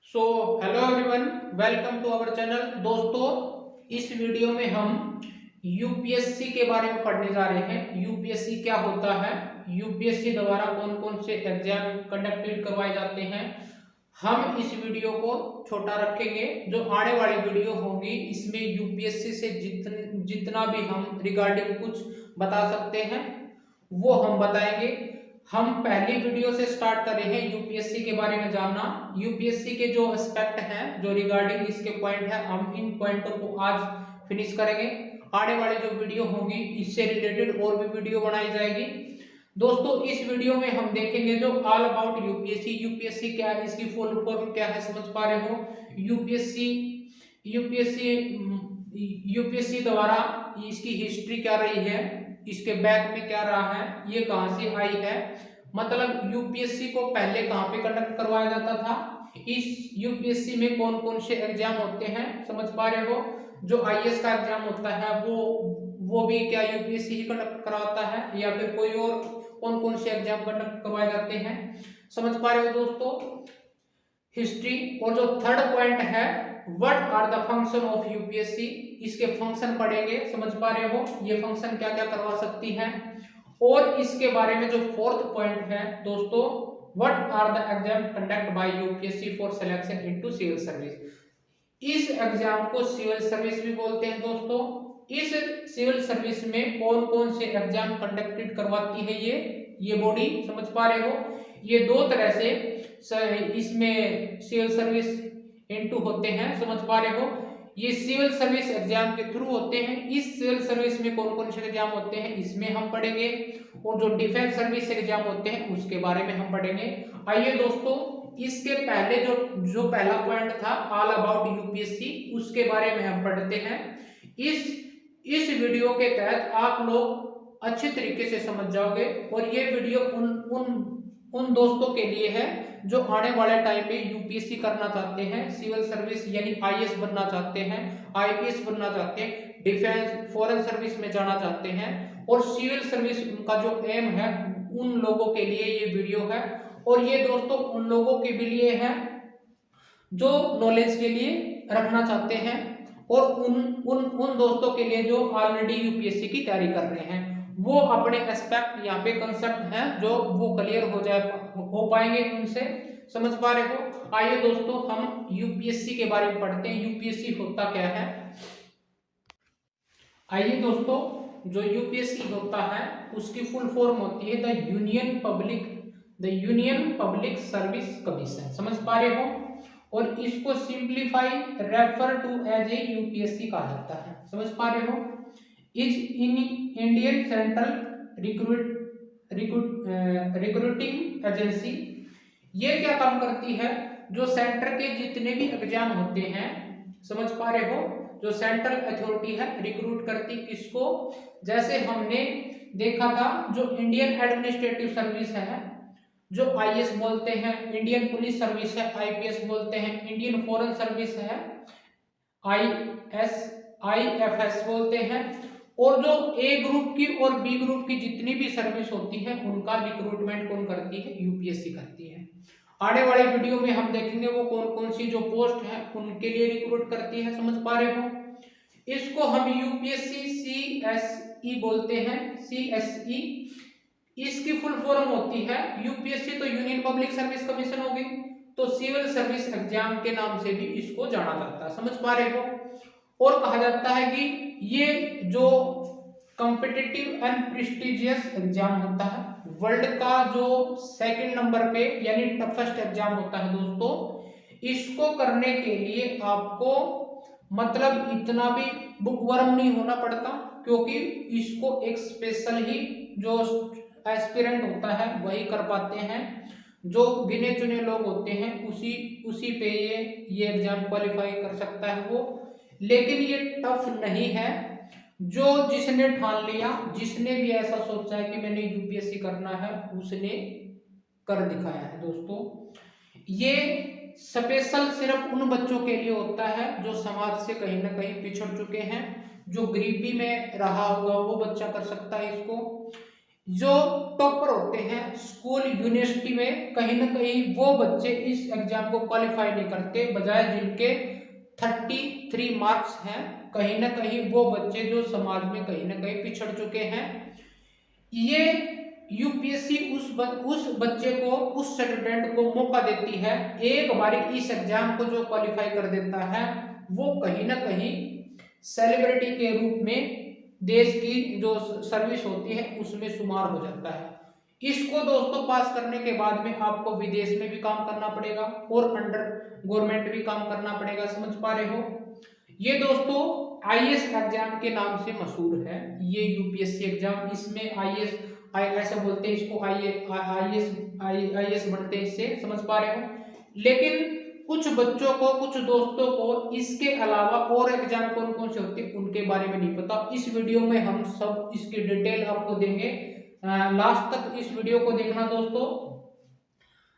So hello everyone, welcome to our channel. दोस्तों, इस video में हम यूपीएससी के बारे में पढ़ने जा रहे हैं। यूपीएससी क्या होता है, यूपीएससी द्वारा कौन कौन से एग्जाम कंडक्टेड करवाए जाते हैं। हम इस वीडियो को छोटा रखेंगे। जो आने वाली वीडियो होंगी इसमें यूपीएससी से जितना भी हम रिगार्डिंग कुछ बता सकते हैं वो हम बताएंगे। हम पहली वीडियो से स्टार्ट कर रहे हैं यूपीएससी के बारे में जानना। यूपीएससी के जो एस्पेक्ट हैं, जो रिगार्डिंग इसके पॉइंट है, हम इन पॉइंटों को आज फिनिश करेंगे। आने वाली जो वीडियो होंगी इससे रिलेटेड और भी वीडियो बनाई जाएगी। दोस्तों, इस वीडियो में हम देखेंगे जो ऑल अबाउट यूपीएससी। यूपीएससी क्या है, इसकी फुल फॉर्म क्या है, समझ पा रहे हो। यूपीएससी यूपीएससी यूपीएससी द्वारा इसकी हिस्ट्री क्या रही है, इसके बैक में क्या रहा है, ये कहां से आई है, मतलब यूपीएससी को पहले कहां पे कंडक्ट करवाया जाता था, इस यूपीएससी में कौन कौन से एग्जाम होते हैं, समझ पा रहे हो। जो आईएएस का एग्जाम होता है वो भी क्या यूपीएससी ही कंडक्ट करवाता है, या फिर कोई और कौन कौन से एग्जाम कंडक्ट करवाए जाते हैं, समझ पा रहे हो दोस्तों। हिस्ट्री। और जो थर्ड पॉइंट है, what are the function of UPSC, इसके फंक्शन पढ़ेंगे, समझ पा रहे हो, ये फंक्शन क्या क्या करवा सकती है। और इसके बारे में जो फोर्थ पॉइंट है दोस्तों, what are the exam conduct by UPSC for selection into civil service. इस एग्जाम को सिविल सर्विस भी बोलते हैं दोस्तों। इस सिविल सर्विस में कौन कौन से एग्जाम कंडक्टेड करवाती है ये बॉडी, समझ पा रहे हो। ये दो तरह से इसमें सिविल सर्विस इनटू होते हैं, समझ पा रहे हो। ये सिविल सर्विस एग्जाम के थ्रू होते हैं। इस सिविल सर्विस में कौन कौन से एग्जाम होते हैं इसमें हम पढ़ेंगे, और जो डिफेंस सर्विस एग्जाम होते हैं उसके बारे में हम पढ़ेंगे। आइए दोस्तों, इसके पहले जो जो पहला पॉइंट था ऑल अबाउट यूपीएससी, उसके बारे में हम पढ़ते हैं। इस वीडियो के तहत आप लोग अच्छे तरीके से समझ जाओगे, और ये वीडियो उन दोस्तों के लिए है जो आने वाले टाइम में यूपीएससी करना चाहते हैं, सिविल सर्विस यानी आईएएस बनना चाहते हैं, आईपीएस बनना चाहते हैं, डिफेंस फॉरेन सर्विस में जाना चाहते हैं, और सिविल सर्विस उनका जो एम है, उन लोगों के लिए ये वीडियो है। और ये दोस्तों उन लोगों के भी लिए है जो नॉलेज के लिए रखना चाहते हैं, और उन उन उन दोस्तों के लिए जो ऑलरेडी यूपीएससी की तैयारी कर रहे हैं, वो अपने एस्पेक्ट यहाँ पे कंसेप्ट हैं जो वो क्लियर हो पाएंगे उनसे, समझ पा रहे हो। आइए दोस्तों, हम यूपीएससी के बारे में पढ़ते हैं, यूपीएससी होता क्या है। आइए दोस्तों, जो यूपीएससी होता है उसकी फुल फॉर्म होती है the union public service commission, समझ पा रहे हो। और इसको simplify refer to as a UPSC कहा जाता है, समझ पा रहे हो। Is in Indian central recruiting agency. ये क्या काम करती है, जो सेंटर के जितने भी एग्जाम होते हैं, समझ पा रहे हो, जो सेंट्रल अथॉरिटी है रिक्रूट करती किसको, जैसे हमने देखा था जो इंडियन एडमिनिस्ट्रेटिव सर्विस है, जो आईएएस बोलते हैं, इंडियन पुलिस सर्विस है आईपीएस बोलते हैं, इंडियन फॉरेन सर्विस है आईएफएस बोलते हैं, और जो ए ग्रुप की और बी ग्रुप की जितनी भी सर्विस होती है उनका रिक्रूटमेंट कौन करती है, यूपीएससी करती है। आने वाले वीडियो में हम देखेंगे वो कौन कौन सी जो पोस्ट है उनके लिए रिक्रूट करती है, समझ पा रहे हो। इसको हम यूपीएससी सीएसई बोलते हैं, सीएसई। इसकी फुल फॉर्म होती है, यूपीएससी तो यूनियन पब्लिक सर्विस कमीशन होगी, तो सिविल सर्विस एग्जाम के नाम से भी इसको जाना जाता है, समझ पा रहे हो। और कहा जाता है कि ये जो कॉम्पिटिटिव एंड प्रेस्टिजियस एग्जाम होता है, वर्ल्ड का जो सेकंड नंबर पे यानी टफेस्ट एग्जाम होता है दोस्तों, इसको करने के लिए आपको मतलब इतना भी बुकवर्म नहीं होना पड़ता, क्योंकि इसको एक स्पेशल ही जो एस्पिरेंट होता है वही कर पाते हैं, जो गिने चुने लोग होते हैं उसी पे ये एग्जाम क्वालिफाई कर सकता है वो। लेकिन ये टफ नहीं है, जो जिसने ठान लिया, जिसने भी ऐसा सोचा है कि मैंने यूपीएससी करना है, उसने कर दिखाया है दोस्तों। ये स्पेशल सिर्फ उन बच्चों के लिए होता है जो समाज से कहीं ना कहीं पिछड़ चुके हैं, जो गरीबी में रहा होगा वो बच्चा कर सकता है इसको। जो टॉपर होते हैं स्कूल यूनिवर्सिटी में, कहीं ना कहीं वो बच्चे इस एग्जाम को क्वालिफाई नहीं करते, बजाय जिनके 33 मार्क्स हैं, कहीं ना कहीं वो बच्चे जो समाज में कहीं ना कहीं पिछड़ चुके हैं। ये यूपीएससी उस बच्चे को, उस स्टूडेंट को मौका देती है, एक बार इस एग्जाम को जो क्वालिफाई कर देता है वो कहीं ना कहीं सेलिब्रिटी के रूप में देश की जो सर्विस होती है उसमें शुमार हो जाता है। इसको दोस्तों पास करने के बाद में आपको विदेश में भी काम करना पड़ेगा और अंडर गवर्नमेंट भी काम करना पड़ेगा, समझ पा रहे हो। ये दोस्तों आईएएस एग्जाम के नाम से मशहूर है, ये यूपीएससी एग्जाम। इसमें आईएएस ऐसा बोलते हैं इसको, आईएएस बनते हैं इससे, समझ पा रहे हो। लेकिन कुछ बच्चों को, कुछ दोस्तों को इसके अलावा और एग्जाम कौन कौन से होते हैं उनके बारे में नहीं पता। इस वीडियो में हम सब इसकी डिटेल आपको देंगे, लास्ट तक इस वीडियो को देखना दोस्तों।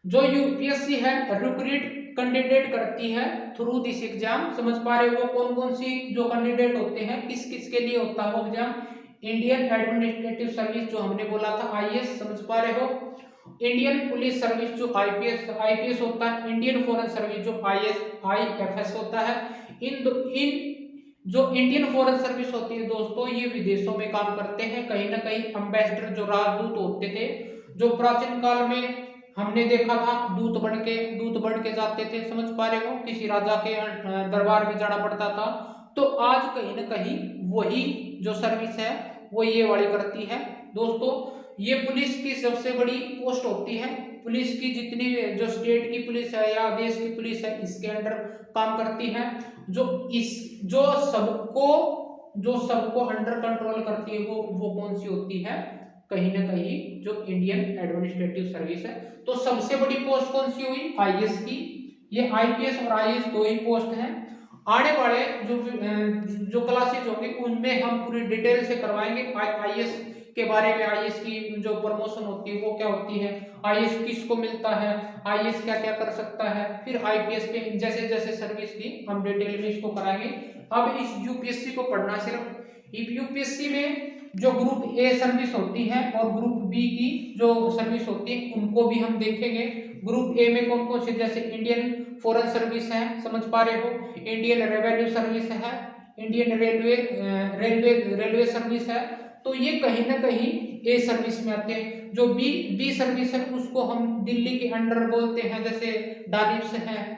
जो यूपीएससी है रिक्रूट कैंडिडेट करती है थ्रू दिस एग्जाम, समझ पा रहे हो। कौन कौन सी जो कैंडिडेट होते हैं, किस किस के लिए होता है वो एग्जाम। इंडियन एडमिनिस्ट्रेटिव सर्विस जो हमने बोला था आईएएस, समझ पा रहे हो। इंडियन पुलिस सर्विस जो आईपीएस होता है। इंडियन फॉरेन सर्विस जो आईएफएस होता है। इन जो इंडियन फॉरेन सर्विस होती है दोस्तों, ये विदेशों में काम करते हैं, कहीं ना कहीं एम्बेसडर जो राजदूत होते थे, जो प्राचीन काल में हमने देखा था दूत बन के जाते थे, समझ पा रहे हो, किसी राजा के दरबार में जाना पड़ता था। तो आज कहीं ना कहीं वही जो सर्विस है वो ये वाली करती है दोस्तों। ये पुलिस की सबसे बड़ी पोस्ट होती है। पुलिस की जितनी जो स्टेट की पुलिस है या देश की पुलिस है इसके अंडर काम करती है। जो सबको अंडर कंट्रोल करती है वो कौन सी होती है, कहीं ना कहीं जो इंडियन एडमिनिस्ट्रेटिव सर्विस है। तो सबसे बड़ी पोस्ट कौन सी हुई, आईएएस की। ये आईपीएस और आईएएस दो ही पोस्ट हैं। आने वाले जो क्लासेज होंगे उनमें हम पूरी डिटेल से करवाएंगे आईएएस के बारे में। आईएएस की जो प्रमोशन होती है वो क्या होती है, आईएएस किसको मिलता है, आईएएस क्या क्या कर सकता है, फिर आईपीएस पे जैसे जैसे सर्विस की हम डिटेल में इसको कराएंगे। अब इस यूपीएससी को पढ़ना सिर्फ, यूपीएससी में जो ग्रुप ए सर्विस होती है और ग्रुप बी की जो सर्विस होती है उनको भी हम देखेंगे। ग्रुप ए में कौन कौन से, जैसे इंडियन फॉरेन सर्विस है, समझ पा रहे हो, इंडियन रेवेन्यू सर्विस है, इंडियन रेलवे सर्विस है। तो ये कहीं ना कहीं ए सर्विस में आते हैं। जो बी सर्विस है उसको हम दिल्ली के अंडर बोलते हैं, जैसे डालिप्स है,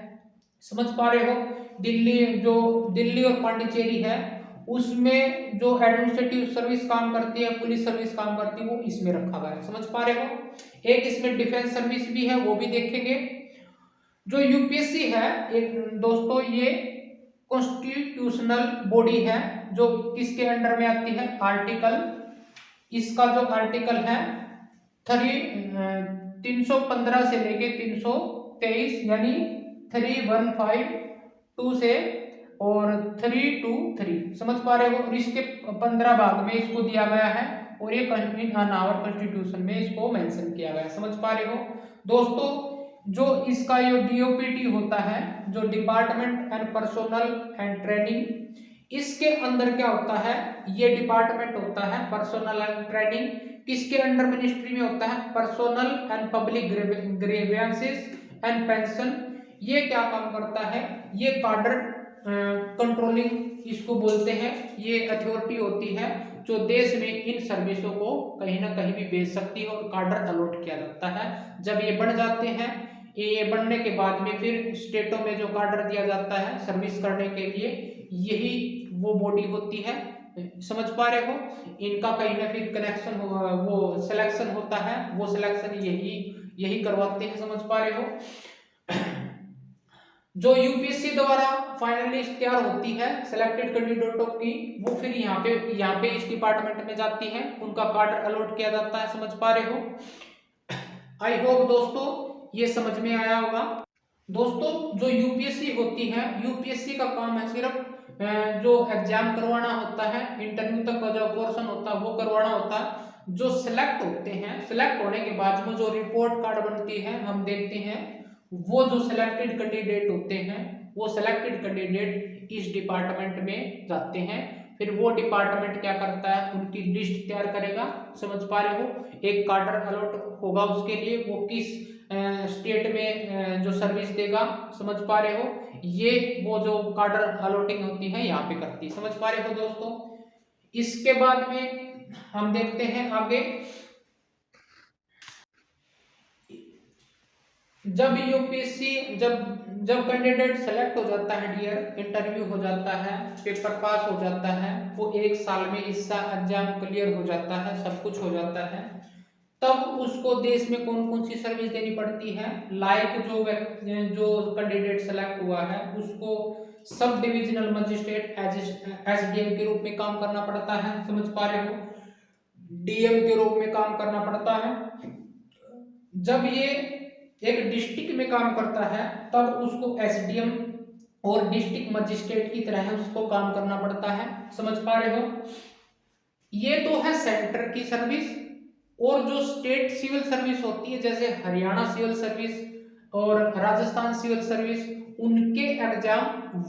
समझ पा रहे हो। दिल्ली और पांडिचेरी है उसमें जो एडमिनिस्ट्रेटिव सर्विस काम करती है, पुलिस सर्विस काम करती है, वो इसमें रखा गया है, समझ पा रहे हो। एक इसमें डिफेंस सर्विस भी है, वो भी देखेंगे। जो यूपीएससी है एक दोस्तों, ये कॉन्स्टिट्यूशनल बॉडी है जो किसके अंडर में आती है, आर्टिकल, इसका जो आर्टिकल है 315 से लेके 323 यानी 3152 से और 323, समझ पा रहे हो। और इसके 15 भाग में इसको दिया गया है और ये आवर कॉन्स्टिट्यूशन में इसको मेंशन किया गया है, समझ पा रहे हो दोस्तों। जो इसका ये डीओपीटी होता है, जो department and personnel and training, इसके अंदर क्या होता है, ये डिपार्टमेंट होता है पर्सोनल एंड ट्रेनिंग। किसके अंडर मिनिस्ट्री में होता है, personnel and public grievances and pension. ये क्या काम करता है, ये कार्डर कंट्रोलिंग इसको बोलते हैं। ये अथॉरिटी होती है जो देश में इन सर्विसों को कहीं ना कहीं भी भेज सकती है और कार्डर अलॉट किया जाता है। जब ये बन जाते हैं, ये बनने के बाद में फिर स्टेटों में जो कार्डर दिया जाता है सर्विस करने के लिए, यही वो बॉडी होती है, समझ पा रहे हो। इनका कहीं ना फिर कनेक्शन वो सिलेक्शन होता है, वो सिलेक्शन यही करवाते हैं, समझ पा रहे हो। जो यूपीएससी द्वारा फाइनली तैयार होती है सिलेक्टेड कैंडिडेटों की, वो फिर यहाँ पे इस डिपार्टमेंट में जाती है, उनका कार्डर अलॉट किया जाता है, समझ पा रहे हो। आई होप दोस्तों ये समझ में आया होगा। दोस्तों जो यूपीएससी होती है, यूपीएससी का काम है सिर्फ जो एग्जाम करवाना होता है, इंटरव्यू तक का जो पोर्शन होता है वो करवाना होता है। जो सिलेक्ट होते हैं, सिलेक्ट होने के बाद में जो रिपोर्ट कार्ड बनती है हम देखते हैं, वो जो सिलेक्टेड कैंडिडेट होते हैं वो सिलेक्टेड कैंडिडेट इस डिपार्टमेंट में जाते हैं। फिर वो डिपार्टमेंट क्या करता है, उनकी लिस्ट तैयार करेगा, समझ पा रहे हो। एक कार्डर अलॉट होगा उसके लिए, वो किस स्टेट में जो सर्विस देगा, समझ पा रहे हो। ये वो जो कार्डर अलॉटिंग होती है यहाँ पे करती है, समझ पा रहे हो दोस्तों। इसके बाद में हम देखते हैं आगे, जब यूपीएससी जब कैंडिडेट सेलेक्ट हो जाता है डियर, इंटरव्यू हो जाता है, पेपर पास हो जाता है, वो 1 साल में इसका एग्जाम क्लियर हो जाता है, सब कुछ हो जाता है, तब उसको देश में कौन कौन सी सर्विस देनी पड़ती है। लाइक जो कैंडिडेट सेलेक्ट हुआ है उसको सब डिविजनल मजिस्ट्रेट एसडीएम के रूप में काम करना पड़ता है, समझ पा रहे हो, डीएम के रूप में काम करना पड़ता है। जब ये एक डिस्ट्रिक्ट में काम करता है तब उसको एसडीएम और डिस्ट्रिक्ट मजिस्ट्रेट की तरह उसको काम करना पड़ता है, समझ पा रहे हो। ये तो है सेंटर की सर्विस। और जो स्टेट सिविल सर्विस होती है, जैसे हरियाणा सिविल सर्विस और राजस्थान सिविल सर्विस, उनके एग्जाम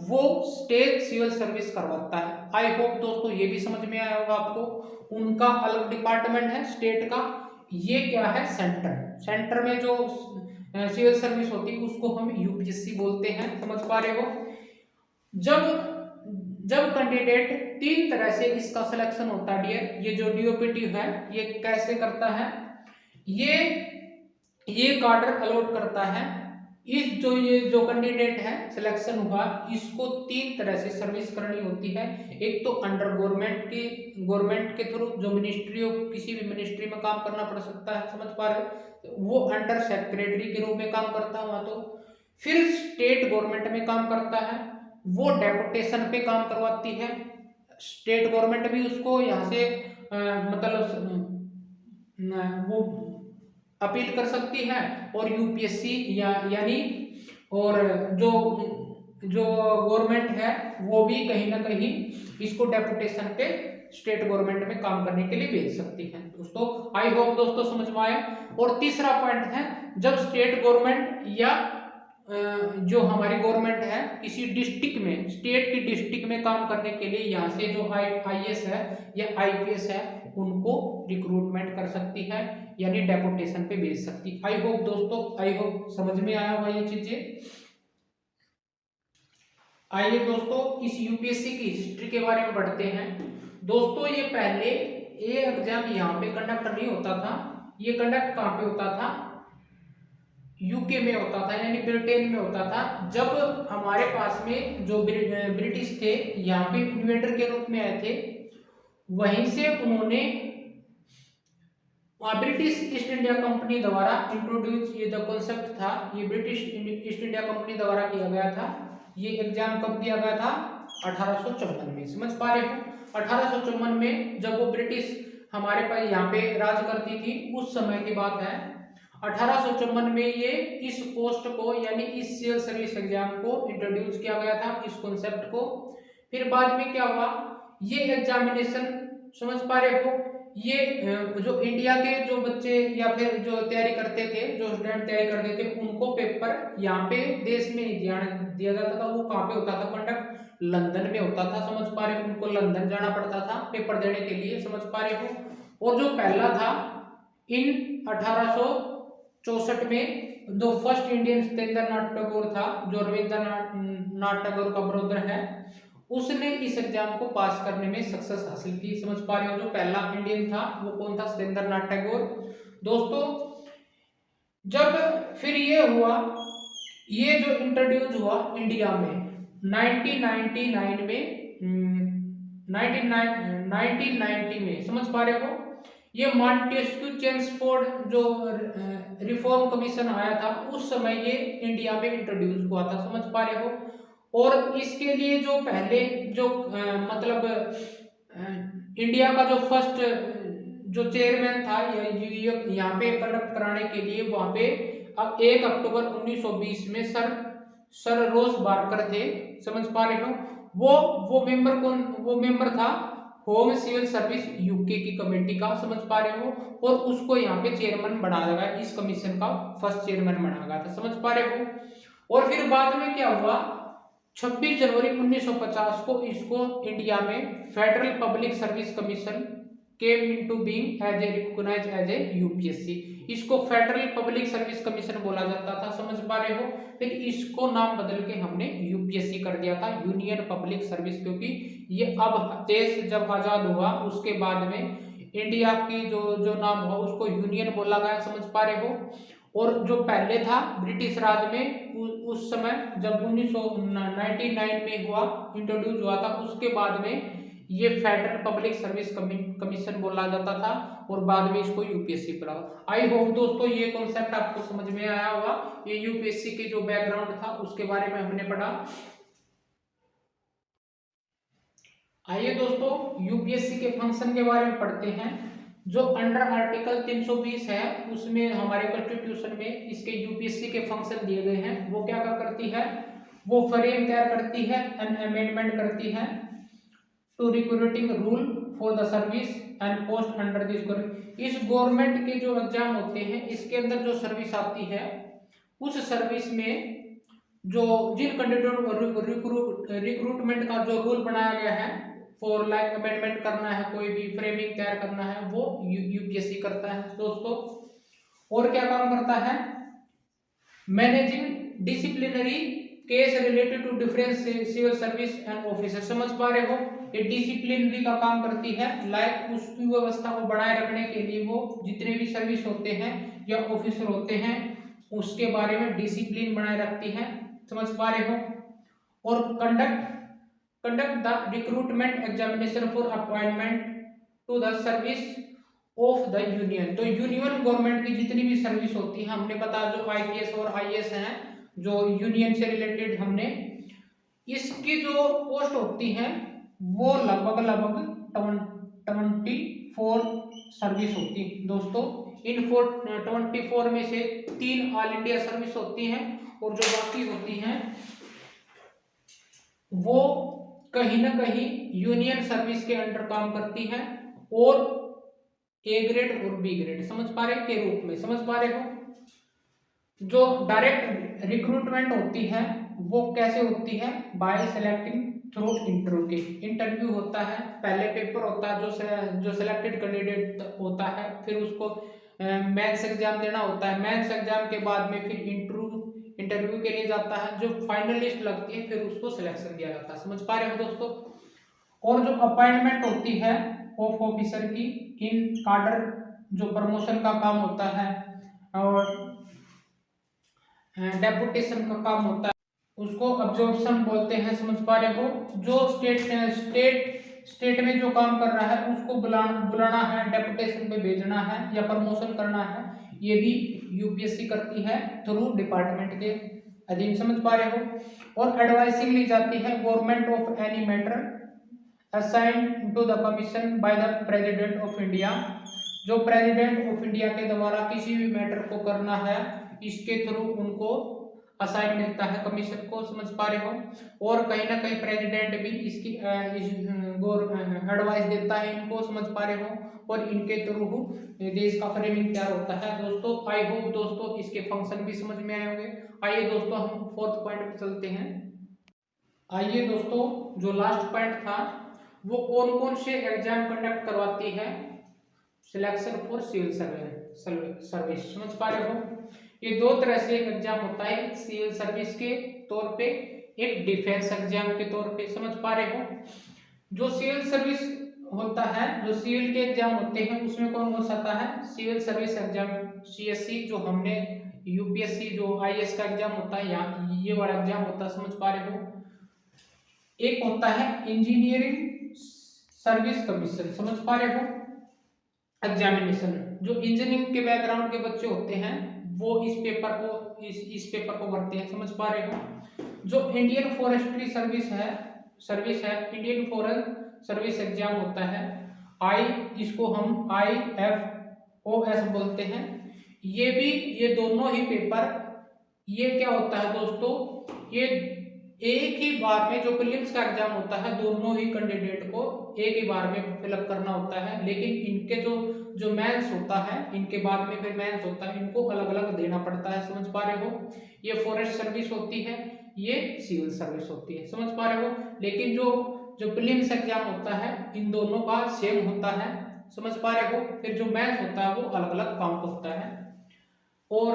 वो स्टेट सिविल सर्विस करवाता है। आई होप दोस्तों ये भी समझ में आया होगा आपको। उनका अलग डिपार्टमेंट है स्टेट का, ये क्या है सेंटर। सेंटर में जो सिविल सर्विस होती है उसको हम यूपीएससी बोलते हैं, समझ पा रहे हो। जब जब कैंडिडेट 3 तरह से इसका सिलेक्शन होता है डियर, ये जो डीओपीटी है ये कैसे करता है, ये कार्डर अलॉट करता है। ये जो कैंडिडेट है सिलेक्शन हुआ, इसको 3 तरह से सर्विस करनी होती है। एक तो अंडर गवर्नमेंट के थ्रू, जो मिनिस्ट्री किसी भी मिनिस्ट्री में काम करना पड़ सकता है, समझ पा रहे हो, वो अंडर सेक्रेटरी के रूप में काम करता हुआ। तो फिर स्टेट गवर्नमेंट में काम करता है, वो डेपुटेशन पे काम करवाती है। स्टेट गवर्नमेंट भी उसको यहाँ से मतलब वो अपील कर सकती है, और यूपीएससी यानी और जो जो गवर्नमेंट है वो भी कहीं ना कहीं इसको डेपुटेशन पे स्टेट गवर्नमेंट में काम करने के लिए भेज सकती है दोस्तों। आई होप दोस्तों समझ में आया। और तीसरा पॉइंट है, जब स्टेट गवर्नमेंट या जो हमारी गवर्नमेंट है किसी डिस्ट्रिक्ट में, स्टेट की डिस्ट्रिक्ट में काम करने के लिए यहाँ से जो आईएएस है या आईपीएस है उनको रिक्रूटमेंट कर सकती है, यानी डेपुटेशन पे भेज सकती है। आई होप दोस्तों, आई होप समझ में आया होगा ये चीजें। आइए दोस्तों इस यूपीएससी की हिस्ट्री के बारे में बढ़ते हैं। दोस्तों ये पहले ये एग्जाम यहाँ पे कंडक्ट नहीं होता था, ये कंडक्ट कहाँ पे होता था, यूके में होता था, यानी ब्रिटेन में होता था। जब हमारे पास में जो ब्रिटिश थे यहाँ पे इन्वेंटर के रूप में आए थे, वहीं से उन्होंने ब्रिटिश ईस्ट इंडिया कंपनी द्वारा इंट्रोड्यूस, ये जो कॉन्सेप्ट था ये ब्रिटिश ईस्ट इंडिया कंपनी द्वारा किया गया था। ये एग्जाम कब दिया गया था, 1854 में, समझ पा रहे हो। 1854 में जब वो ब्रिटिश हमारे पास यहाँ पे राज करती थी, उस समय की बात है। 1854 में ये इस पोस्ट को यानी इस सिविल सर्विस एग्जाम को इंट्रोड्यूस किया गया था, इस कॉन्सेप्ट को। फिर बाद में क्या हुआ, ये एग्जामिनेशन, समझ पा रहे हो, ये जो इंडिया के जो बच्चे या फिर जो तैयारी करते थे, जो स्टूडेंट तैयारी करते थे, उनको पेपर यहाँ पे देश में नहीं दिया जाता था। वो कहाँ पे होता था कंडक्ट, लंदन में होता था, समझ पा रहे हो। उनको लंदन जाना पड़ता था पेपर देने के लिए, समझ पा रहे हो। और जो पहला था इन 1864 में, जो फर्स्ट इंडियन सत्येंद्रनाथ टैगोर था, जो रविंद्रनाथ टैगोर का ब्रदर है, उसने इस एग्जाम को पास करने में सक्सेस हासिल की, समझ पा रहे हो। जो पहला इंडियन था वो कौन था, सत्येंद्रनाथ टैगोर। दोस्तों जब फिर ये हुआ, ये जो इंट्रोड्यूस हुआ इंडिया में 1999 में, 1990 में, समझ पा रहे हो। ये मॉन्टेस्क्यू चेम्सफोर्ड जो रिफॉर्म कमीशन आया था, उस समय ये इंडिया में इंट्रोड्यूस हुआ था, समझ पा रहे हो। और इसके लिए जो पहले जो मतलब इंडिया का जो फर्स्ट जो चेयरमैन था यहाँ पे कंडक्ट कराने के लिए, वहां पे अब 1 अक्टूबर 1920 में सर रोज बार्कर थे, समझ पा रहे हो। वो मेंबर था होम सिविल सर्विस यूके की कमेटी का, समझ पा रहे हो। और उसको यहाँ पे चेयरमैन बनाया गया, इस कमीशन का फर्स्ट चेयरमैन बनाया गया था, समझ पा रहे हो। और फिर बाद में क्या हुआ, 26 जनवरी 1950 को इसको इंडिया में federal public service commission came into being as a recognized as a UPSC. इसको फेडरल पब्लिक सर्विस कमीशन बोला जाता था, समझ पा रहे हो। फिर इसको नाम बदल के हमने यूपीएससी कर दिया था, यूनियन पब्लिक सर्विस, क्योंकि ये अब देश जब आजाद हुआ उसके बाद में इंडिया की जो नाम हुआ उसको यूनियन बोला गया, समझ पा रहे हो। और जो पहले था ब्रिटिश राज में उस समय जब 1999 में हुआ, इंट्रोड्यूस हुआ था, उसके बाद में ये फेडरल पब्लिक सर्विस कमीशन बोला जाता था और बाद में इसको यूपीएससी बोला। आई होप दोस्तों ये कॉन्सेप्ट आपको समझ में आया होगा। ये यूपीएससी के जो बैकग्राउंड था उसके बारे में हमने पढ़ा। आइए दोस्तों यूपीएससी के फंक्शन के बारे में पढ़ते हैं। जो अंडर आर्टिकल 320 है उसमें हमारे कॉन्स्टिट्यूशन में इसके यूपीएससी के फंक्शन दिए गए हैं। वो क्या क्या करती है, वो फ्रेम तैयार करती है, एन अमेंडमेंट करती है to recruiting rule for the service and post under this government. इस गवर्नमेंट के जो एग्जाम होते हैं इसके अंदर जो सर्विस आती है उस सर्विस में जो जिन कैंडिडेट रिक्रूटमेंट का जो रूल बनाया गया है फॉर लाइक अमेंडमेंट करना है, कोई भी फ्रेमिंग तैयार करना है, वो यूपीएससी करता है दोस्तों। और क्या काम करता है, managing disciplinary case related to different civil service and officer. समझ पा रहे हो, ये डिसिप्लिनरी का काम करती है, लाइक उसकी व्यवस्था को बनाए रखने के लिए वो जितने भी सर्विस होते हैं या ऑफिसर होते हैं उसके बारे में डिसिप्लिन बनाए रखती है, समझ पा रहे हो। और conduct the recruitment examination for appointment to the service of the union. तो यूनियन गवर्नमेंट की जितनी भी सर्विस होती है, हमने पता जो आईपीएस और आईएएस हैं जो यूनियन से रिलेटेड, हमने इसकी जो पोस्ट होती है वो लगभग 24 सर्विस होती है दोस्तों। इन 24 में से 3 ऑल इंडिया सर्विस होती हैं और जो बाकी होती हैं वो कहीं ना कहीं यूनियन सर्विस के अंडर काम करती हैं और ए ग्रेड और बी ग्रेड, समझ पा रहे के रूप में, समझ पा रहे हो। जो डायरेक्ट रिक्रूटमेंट होती है वो कैसे होती है, बाय सेलेक्टिंग थ्रू इंटरव्यू के। इंटरव्यू होता है, पहले पेपर होता है जो सिलेक्टेड कैंडिडेट होता है, फिर उसको मेंस एग्जाम देना होता है, मेंस एग्जाम के बाद में फिर इंटरव्यू के लिए जाता है, जो फाइनल लिस्ट लगती है फिर उसको सिलेक्शन दिया जाता है, समझ पा रहे हो दोस्तों। और जो अपॉइंटमेंट होती है ऑफ ऑफिसर की इन कार्डर, जो प्रमोशन का काम होता है और डेपुटेशन का काम होता है उसको अब्जॉर्प्शन बोलते हैं, समझ पा रहे हो। जो स्टेट में जो काम कर रहा है उसको बुलाना है, डेपुटेशन पे भेजना है या प्रमोशन करना है, ये भी यूपीएससी करती है थ्रू डिपार्टमेंट के अधीन, समझ पा रहे हो। और एडवाइसिंग ली जाती है government of any matter assigned to the commission by the president of India. जो प्रेसिडेंट ऑफ इंडिया के द्वारा किसी भी मैटर को करना है इसके थ्रू उनको असाइन मिलता है कमीशन को, समझ पा रहे हो। और कहीं ना कहीं प्रेसिडेंट भी इसकी एडवाइस देता है इनको, समझ पा रहे हो, और इनके थ्रू देश का फ्रेमिंग तैयार होता है दोस्तों। आई होप दोस्तों इसके फंक्शन भी समझ में आए होंगे। आइए दोस्तों हम 4th पॉइंट पे चलते हैं। आइए दोस्तों जो लास्ट पॉइंट था वो कौन कौन से एग्जाम कंडक्ट करवाती है, सिलेक्शन फॉर सिविल सर्विस, समझ पा रहे हो। ये 2 तरह से एग्जाम होता है, एक सिविल सर्विस के तौर पे, एक डिफेंस एग्जाम के तौर पे, समझ पा रहे हो। जो सिविल सर्विस होता है, जो सिविल के एग्जाम होते हैं उसमें कौन कौन सा आता है, सिविल सर्विस एग्जाम सीएससी, जो हमने यूपीएससी जो आईएएस का एग्जाम होता है यहाँ ये वाला एग्जाम होता है, समझ पा रहे हो। एक होता है इंजीनियरिंग सर्विस कमीशन, समझ पा रहे हो एग्जामिनेशन। जो इंजीनियरिंग के बैकग्राउंड के बच्चे होते हैं वो इस पेपर को भरते हैं, समझ पा रहे हो। जो इंडियन फॉरेस्ट्री सर्विस है इंडियन फॉरेस्ट सर्विस एग्जाम होता है, इसको हम IFOS बोलते हैं। ये दोनों ही पेपर, ये क्या होता है दोस्तों, ये एक ही बार में जो प्रीलिम्स का एग्जाम होता है दोनों ही कैंडिडेट को एक ही बार में फिलअप करना होता है, लेकिन इनके जो जो मेंस होता है, इनके बाद में फिर मेंस होता है, इनको अलग अलग देना पड़ता है। समझ पा रहे हो? ये फॉरेस्ट सर्विस होती है, ये सिविल सर्विस होती है। समझ पा रहे हो? लेकिन जो जो प्रीलिम्स एग्जाम होता है इन दोनों का सेम होता है। समझ पा रहे हो? फिर जो मेंस होता है वो अलग अलग काउंट होता है। और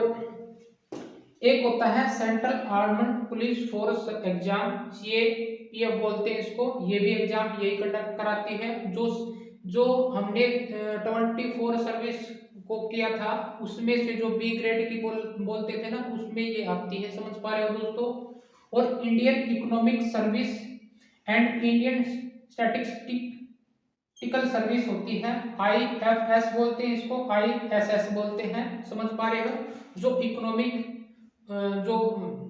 एक होता है central armed police force exam, CAPF बोलते हैं इसको। ये भी एग्जाम यही कंडक्ट कराती है। जो हमने 24 सर्विस को किया था उसमें से जो बी ग्रेड की बोलते थे ना, उसमें ये आती है। समझ पा रहे हो दोस्तों? और Indian economic service and Indian statistical service होती है, IFS बोलते हैं इसको, ISS बोलते हैं। समझ पा रहे हो? जो इकोनॉमिक जो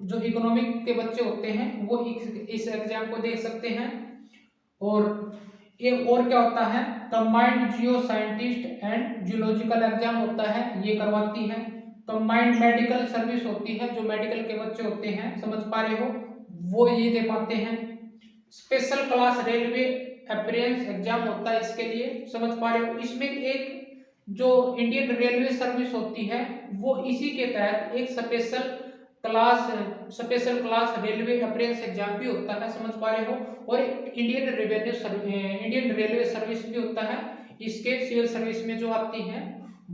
जो इकोनॉमिक के बच्चे होते हैं वो इस एग्जाम को दे सकते हैं। और ये और क्या होता है, combined Jio scientist and geological exam होता है, ये करवाती है। कंबाइंड मेडिकल सर्विस होती है, जो मेडिकल के बच्चे होते हैं, समझ पा रहे हो, वो ये दे पाते हैं। Special class railway appearance exam होता है इसके लिए। समझ पा रहे हो? इसमें एक जो इंडियन रेलवे सर्विस होती है वो इसी के तहत एक special class railway appearance exam भी होता है। समझ पा रहे हो? और इंडियन रेलवे सर्विस भी होता है। इसके सिविल सर्विस में जो आती है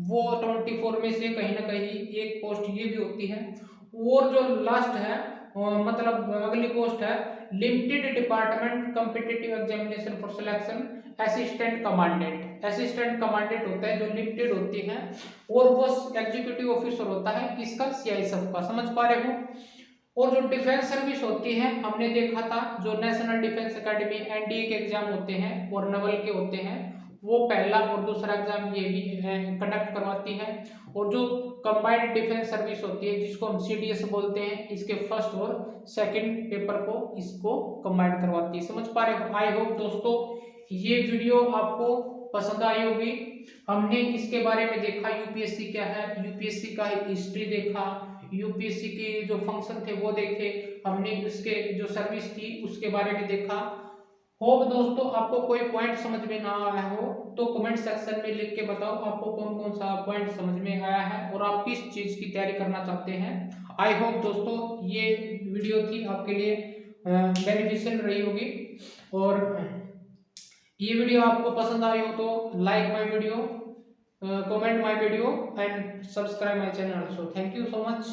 वो 24 में से कहीं ना कहीं एक पोस्ट ये भी होती है। और जो लास्ट है मतलब अगली पोस्ट है limited department competitive examination for selection assistant commandant. Assistant commandant होता है जो लिमिटेड होती है, और वो एग्जीक्यूटिव ऑफिसर होता है किसका, CISF का। समझ पा रहे हो? और जो डिफेंस सर्विस होती है हमने देखा था, जो नेशनल डिफेंस एकेडमी NDA के एग्जाम होते हैं और नवल के होते हैं, वो पहला और दूसरा एग्जाम ये भी कंडक्ट करवाती है। और जो कंबाइंड डिफेंस सर्विस होती है जिसको हम CDS बोलते हैं, इसके फर्स्ट और सेकंड पेपर को इसको कंबाइंड करवाती है। समझ पा रहे हो? आई होप दोस्तों ये वीडियो आपको पसंद आई होगी। हमने इसके बारे में देखा UPSC क्या है, UPSC का हिस्ट्री देखा, UPSC के जो फंक्शन थे वो देखे, हमने इसके जो सर्विस थी उसके बारे में देखा। होप दोस्तों आपको कोई पॉइंट समझ में ना आया हो तो कमेंट सेक्शन में लिख के बताओ आपको कौन कौन सा पॉइंट समझ में आया है और आप किस चीज की तैयारी करना चाहते हैं। आई होप दोस्तों ये वीडियो थी आपके लिए बेनिफिशियल रही होगी। और ये वीडियो आपको पसंद आई हो तो like my video, comment my video and subscribe my channel also. Thank you so much.